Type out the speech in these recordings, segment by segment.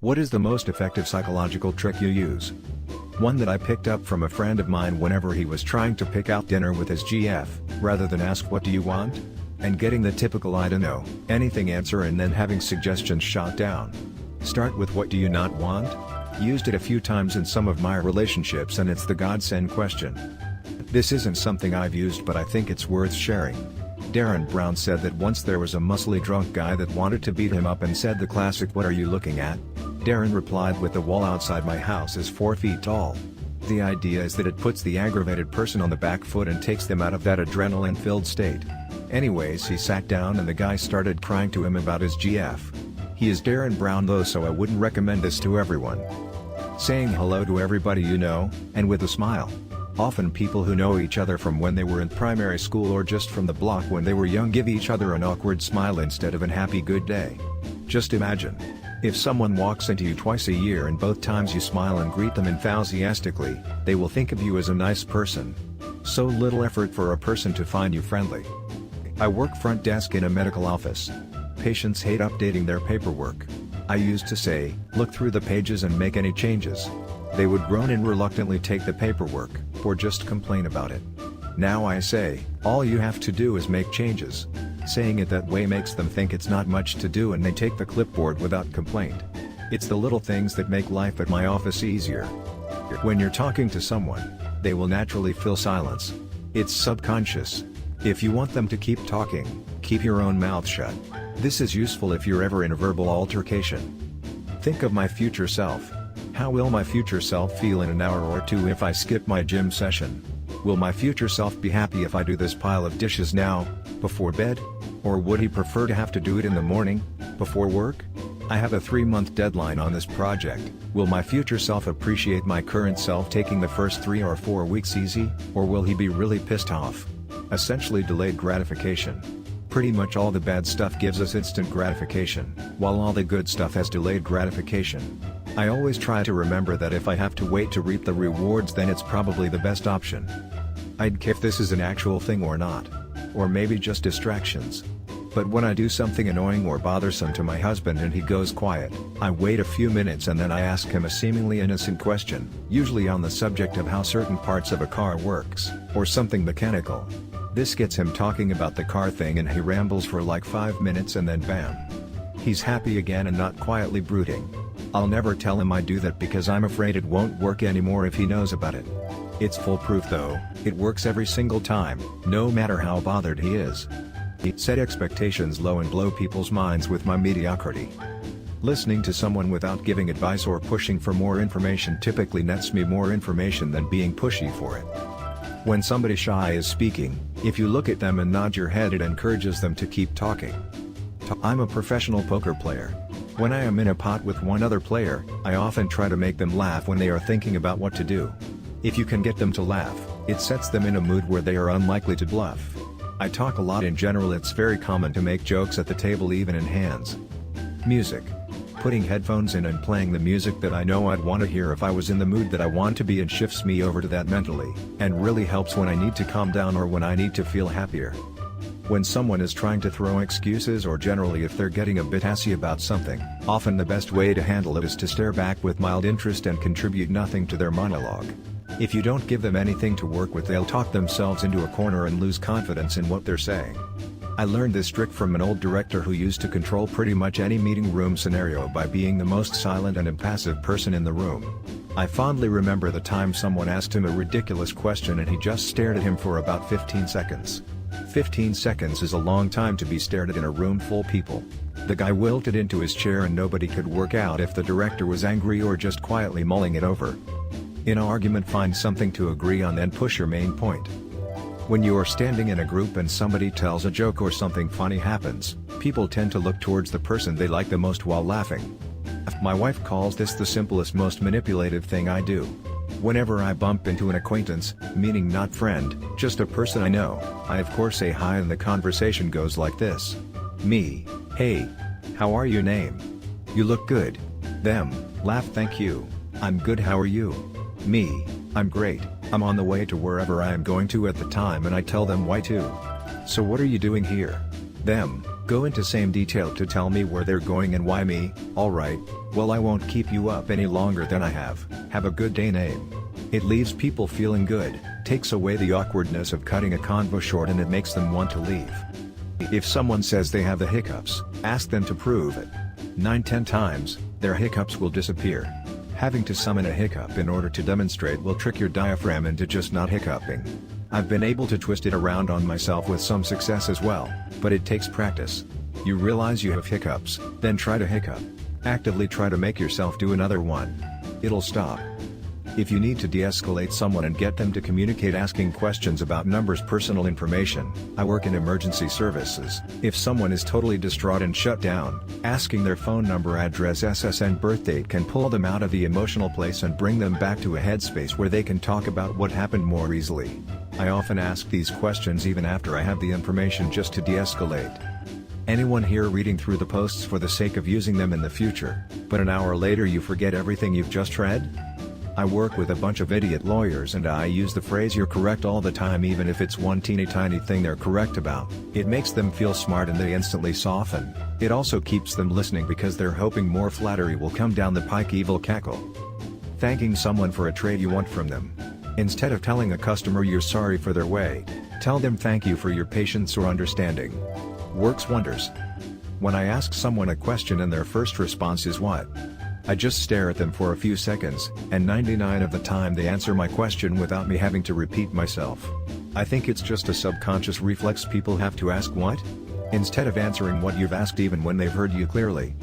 What is the most effective psychological trick you use? One that I picked up from a friend of mine whenever he was trying to pick out dinner with his GF, rather than ask what do you want? And getting the typical I don't know, anything answer and then having suggestions shot down. Start with what do you not want? Used it a few times in some of my relationships and it's the godsend question. This isn't something I've used but I think it's worth sharing. Darren Brown said that once there was a muscly drunk guy that wanted to beat him up and said the classic "What are you looking at?" Darren replied with "The wall outside my house is 4 feet tall." The idea is that it puts the aggravated person on the back foot and takes them out of that adrenaline-filled state. Anyways, he sat down and the guy started crying to him about his GF. He is Darren Brown though, so I wouldn't recommend this to everyone. Saying hello to everybody you know, and with a smile. Often people who know each other from when they were in primary school or just from the block when they were young give each other an awkward smile instead of an happy good day. Just imagine. If someone walks into you twice a year and both times you smile and greet them enthusiastically, they will think of you as a nice person. So little effort for a person to find you friendly. I work front desk in a medical office. Patients hate updating their paperwork. I used to say, look through the pages and make any changes. They would groan and reluctantly take the paperwork, or just complain about it. Now I say, all you have to do is make changes. Saying it that way makes them think it's not much to do and they take the clipboard without complaint. It's the little things that make life at my office easier. When you're talking to someone, they will naturally fill silence. It's subconscious. If you want them to keep talking, keep your own mouth shut. This is useful if you're ever in a verbal altercation. Think of my future self. How will my future self feel in an hour or two if I skip my gym session? Will my future self be happy if I do this pile of dishes now, before bed? Or would he prefer to have to do it in the morning, before work? I have a 3-month deadline on this project. Will my future self appreciate my current self taking the first 3 or 4 weeks easy, or will he be really pissed off? Essentially delayed gratification. Pretty much all the bad stuff gives us instant gratification, while all the good stuff has delayed gratification. I always try to remember that if I have to wait to reap the rewards, then it's probably the best option. I'd care if this is an actual thing or not. Or maybe just distractions. But when I do something annoying or bothersome to my husband and he goes quiet, I wait a few minutes and then I ask him a seemingly innocent question, usually on the subject of how certain parts of a car works, or something mechanical. This gets him talking about the car thing and he rambles for like 5 minutes and then bam. He's happy again and not quietly brooding. I'll never tell him I do that because I'm afraid it won't work anymore if he knows about it. It's foolproof though, it works every single time, no matter how bothered he is. Set expectations low and blow people's minds with my mediocrity. Listening to someone without giving advice or pushing for more information typically nets me more information than being pushy for it. When somebody shy is speaking, if you look at them and nod your head it encourages them to keep talking. I'm a professional poker player. When I am in a pot with one other player, I often try to make them laugh when they are thinking about what to do. If you can get them to laugh, it sets them in a mood where they are unlikely to bluff. I talk a lot in general. It's very common to make jokes at the table even in hands. Music. Putting headphones in and playing the music that I know I'd want to hear if I was in the mood that I want to be in shifts me over to that mentally, and really helps when I need to calm down or when I need to feel happier. When someone is trying to throw excuses or generally if they're getting a bit assy about something, often the best way to handle it is to stare back with mild interest and contribute nothing to their monologue. If you don't give them anything to work with, they'll talk themselves into a corner and lose confidence in what they're saying. I learned this trick from an old director who used to control pretty much any meeting room scenario by being the most silent and impassive person in the room. I fondly remember the time someone asked him a ridiculous question and he just stared at him for about 15 seconds. 15 seconds is a long time to be stared at in a room full of people. The guy wilted into his chair and nobody could work out if the director was angry or just quietly mulling it over. In an argument, find something to agree on, then push your main point. When you are standing in a group and somebody tells a joke or something funny happens, people tend to look towards the person they like the most while laughing. My wife calls this the simplest, most manipulative thing I do. Whenever I bump into an acquaintance, meaning not friend, just a person I know, I of course say hi and the conversation goes like this. Me, hey, how are you? Name. You look good. Them, laugh. Thank you. I'm good. How are you? Me, I'm great. I'm on the way to wherever I am going to at the time and I tell them why too. So what are you doing here? Them, Go into same detail to tell me where they're going and why me. Alright, well I won't keep you up any longer than I have. Have a good day name. It leaves people feeling good, takes away the awkwardness of cutting a convo short, and it makes them want to leave. If someone says they have the hiccups, ask them to prove it. 9-10 times, their hiccups will disappear. Having to summon a hiccup in order to demonstrate will trick your diaphragm into just not hiccuping. I've been able to twist it around on myself with some success as well, but it takes practice. You realize you have hiccups, then try to hiccup. Actively try to make yourself do another one. It'll stop. If you need to de-escalate someone and get them to communicate asking questions about numbers, personal information, I work in emergency services. If someone is totally distraught and shut down, asking their phone number, address, SSN, birth date can pull them out of the emotional place and bring them back to a headspace where they can talk about what happened more easily. I often ask these questions even after I have the information, just to de-escalate. Anyone here reading through the posts for the sake of using them in the future, but an hour later you forget everything you've just read? I work with a bunch of idiot lawyers and I use the phrase "you're correct" all the time, even if it's one teeny tiny thing they're correct about. It makes them feel smart and they instantly soften. It also keeps them listening because they're hoping more flattery will come down the pike. Evil cackle. Thanking someone for a trade you want from them. Instead of telling a customer you're sorry for their wait, tell them thank you for your patience or understanding. Works wonders. When I ask someone a question and their first response is "what?" I just stare at them for a few seconds, and 99% of the time they answer my question without me having to repeat myself. I think it's just a subconscious reflex people have to ask "what?" instead of answering what you've asked even when they've heard you clearly.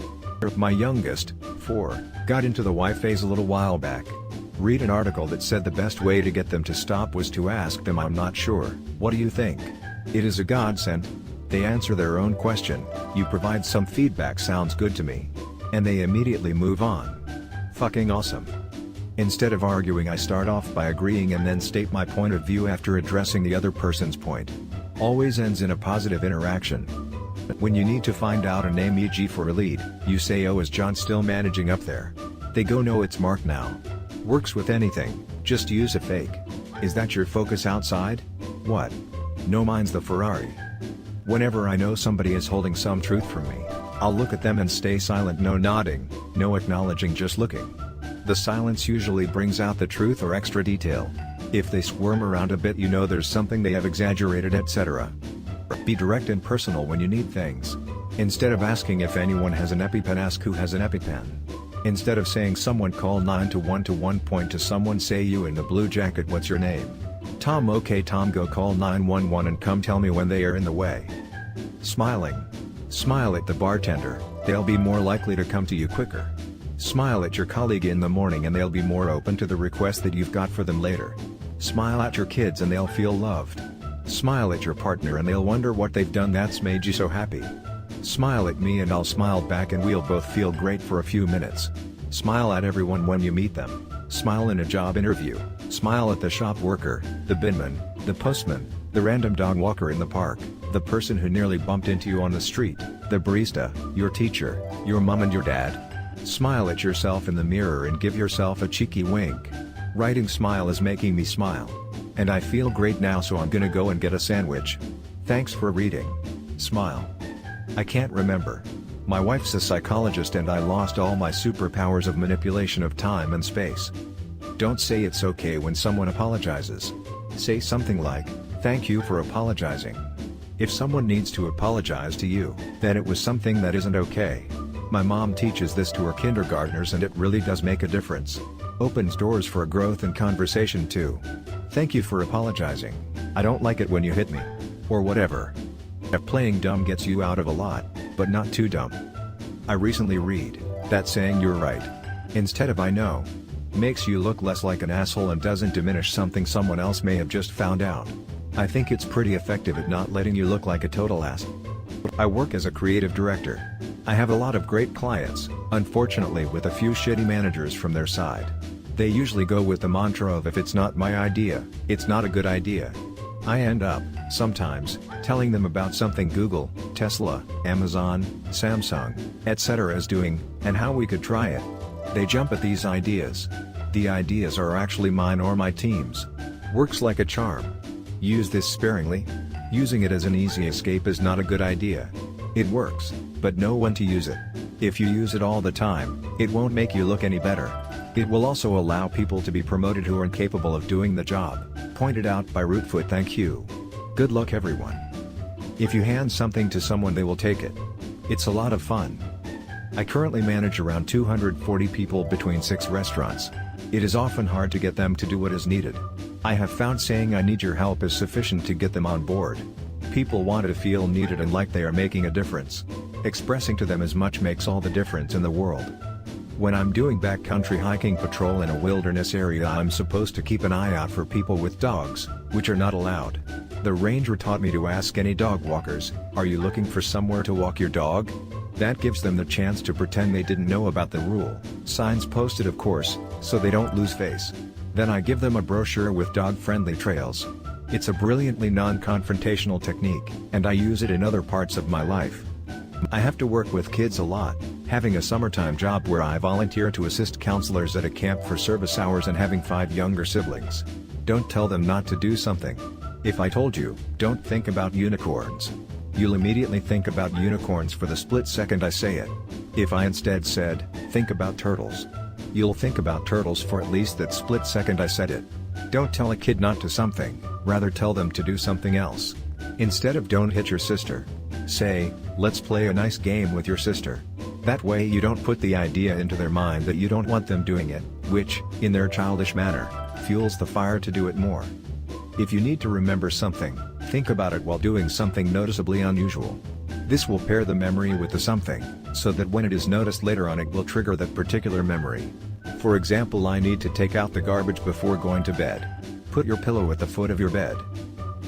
My youngest, 4, got into the why phase a little while back. Read an article that said the best way to get them to stop was to ask them "I'm not sure, what do you think?" It is a godsend. They answer their own question, you provide some feedback, "sounds good to me," and they immediately move on. Fucking awesome. Instead of arguing, I start off by agreeing and then state my point of view after addressing the other person's point. Always ends in a positive interaction. When you need to find out a name, e.g. for a lead, you say, "Oh, is John still managing up there?" They go, "No, it's Mark now." Works with anything, just use a fake. "Is that your Focus outside?" "What?" "No, mine's the Ferrari." Whenever I know somebody is holding some truth from me, I'll look at them and stay silent, no nodding, no acknowledging, just looking. The silence usually brings out the truth or extra detail. If they squirm around a bit, you know there's something they have exaggerated, etc. Be direct and personal when you need things. Instead of asking if anyone has an EpiPen, ask who has an EpiPen. Instead of saying someone, call 911, point to someone, say "you in the blue jacket, what's your name?" "Tom." "Okay Tom, go call 911 and come tell me when they are in the way." Smiling. Smile at the bartender, they'll be more likely to come to you quicker. Smile at your colleague in the morning and they'll be more open to the request that you've got for them later. Smile at your kids and they'll feel loved. Smile at your partner and they'll wonder what they've done that's made you so happy. Smile at me and I'll smile back and we'll both feel great for a few minutes. Smile at everyone when you meet them. Smile in a job interview. Smile at the shop worker, the binman, the postman, the random dog walker in the park, the person who nearly bumped into you on the street, the barista, your teacher, your mom and your dad. Smile at yourself in the mirror and give yourself a cheeky wink. Writing "smile" is making me smile. And I feel great now, so I'm gonna go and get a sandwich. Thanks for reading. Smile. I can't remember. My wife's a psychologist and I lost all my superpowers of manipulation of time and space. Don't say "it's okay" when someone apologizes. Say something like, "Thank you for apologizing." If someone needs to apologize to you, then it was something that isn't okay. My mom teaches this to her kindergartners and it really does make a difference. Opens doors for growth and conversation too. "Thank you for apologizing. I don't like it when you hit me." Or whatever. Playing dumb gets you out of a lot, but not too dumb. I recently read that saying "you're right" instead of "I know" makes you look less like an asshole and doesn't diminish something someone else may have just found out. I think it's pretty effective at not letting you look like a total ass. I work as a creative director. I have a lot of great clients, unfortunately with a few shitty managers from their side. They usually go with the mantra of "if it's not my idea, it's not a good idea." I end up, sometimes, telling them about something Google, Tesla, Amazon, Samsung, etc. is doing, and how we could try it. They jump at these ideas. The ideas are actually mine or my team's. Works like a charm. Use this sparingly. Using it as an easy escape is not a good idea. It works, but know when to use it. If you use it all the time, it won't make you look any better. It will also allow people to be promoted who are incapable of doing the job. Pointed out by Rootfoot. Thank you. Good luck everyone. If you hand something to someone, they will take it. It's a lot of fun. I currently manage around 240 people between 6 restaurants. It is often hard to get them to do what is needed. I have found saying "I need your help" is sufficient to get them on board. People want to feel needed and like they are making a difference. Expressing to them as much makes all the difference in the world. When I'm doing backcountry hiking patrol in a wilderness area, I'm supposed to keep an eye out for people with dogs, which are not allowed. The ranger taught me to ask any dog walkers, "Are you looking for somewhere to walk your dog?" That gives them the chance to pretend they didn't know about the rule. Signs posted, of course, so they don't lose face. Then I give them a brochure with dog-friendly trails. It's a brilliantly non-confrontational technique, and I use it in other parts of my life. I have to work with kids a lot, having a summertime job where I volunteer to assist counselors at a camp for service hours and having 5 younger siblings. Don't tell them not to do something. If I told you, "Don't think about unicorns," you'll immediately think about unicorns for the split second I say it. If I instead said, "Think about turtles," you'll think about turtles for at least that split second I said it. Don't tell a kid not to something, rather tell them to do something else. Instead of "Don't hit your sister," say, "Let's play a nice game with your sister." That way you don't put the idea into their mind that you don't want them doing it, which, in their childish manner, fuels the fire to do it more. If you need to remember something, think about it while doing something noticeably unusual. This will pair the memory with the something, so that when it is noticed later on it will trigger that particular memory. For example, "I need to take out the garbage before going to bed." Put your pillow at the foot of your bed.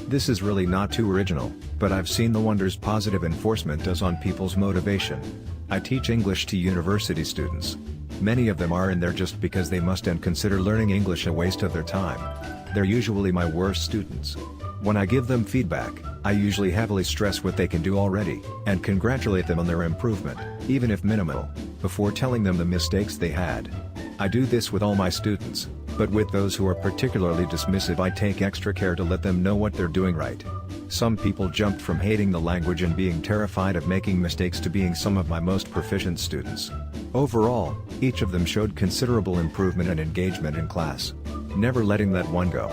This is really not too original, but I've seen the wonders positive enforcement does on people's motivation. I teach English to university students. Many of them are in there just because they must and consider learning English a waste of their time. They're usually my worst students. When I give them feedback, I usually heavily stress what they can do already, and congratulate them on their improvement, even if minimal, before telling them the mistakes they had. I do this with all my students, but with those who are particularly dismissive I take extra care to let them know what they're doing right. Some people jumped from hating the language and being terrified of making mistakes to being some of my most proficient students. Overall, each of them showed considerable improvement and engagement in class. Never letting that one go.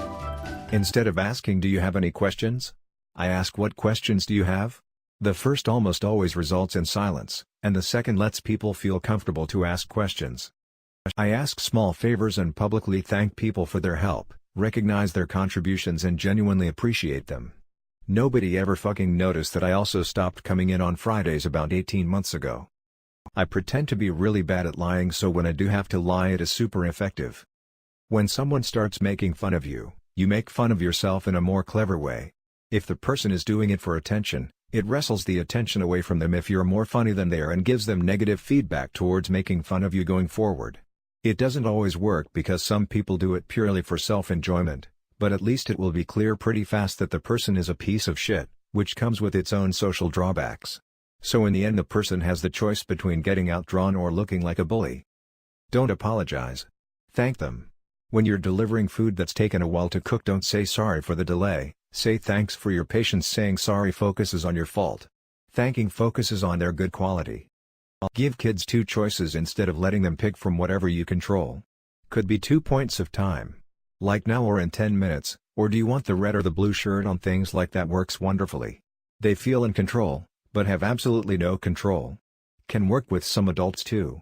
Instead of asking "Do you have any questions?" I ask "What questions do you have?" The first almost always results in silence, and the second lets people feel comfortable to ask questions. I ask small favors and publicly thank people for their help, recognize their contributions and genuinely appreciate them. Nobody ever fucking noticed that I also stopped coming in on Fridays about 18 months ago. I pretend to be really bad at lying, so when I do have to lie it is super effective. When someone starts making fun of you, you make fun of yourself in a more clever way. If the person is doing it for attention, it wrestles the attention away from them if you're more funny than they are and gives them negative feedback towards making fun of you going forward. It doesn't always work because some people do it purely for self-enjoyment, but at least it will be clear pretty fast that the person is a piece of shit, which comes with its own social drawbacks. So in the end the person has the choice between getting outdrawn or looking like a bully. Don't apologize. Thank them. When you're delivering food that's taken a while to cook, don't say "Sorry for the delay," say "Thanks for your patience." Saying sorry focuses on your fault. Thanking focuses on their good quality. Give kids 2 choices instead of letting them pick from whatever you control. Could be 2 points of time. Like now or in 10 minutes, or do you want the red or the blue shirt on? Things like that works wonderfully. They feel in control, but have absolutely no control. Can work with some adults too.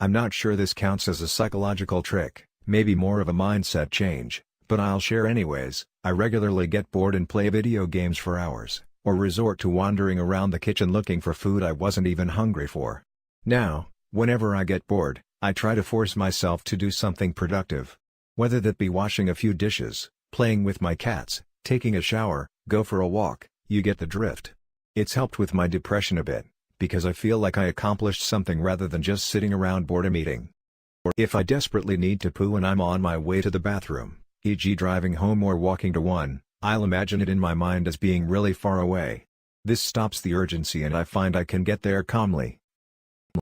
I'm not sure this counts as a psychological trick, maybe more of a mindset change, but I'll share anyways. I regularly get bored and play video games for hours, or resort to wandering around the kitchen looking for food I wasn't even hungry for. Now, whenever I get bored, I try to force myself to do something productive. Whether that be washing a few dishes, playing with my cats, taking a shower, go for a walk, you get the drift. It's helped with my depression a bit, because I feel like I accomplished something rather than just sitting around boredom eating. Or if I desperately need to poo and I'm on my way to the bathroom, e.g. driving home or walking to one, I'll imagine it in my mind as being really far away. This stops the urgency and I find I can get there calmly.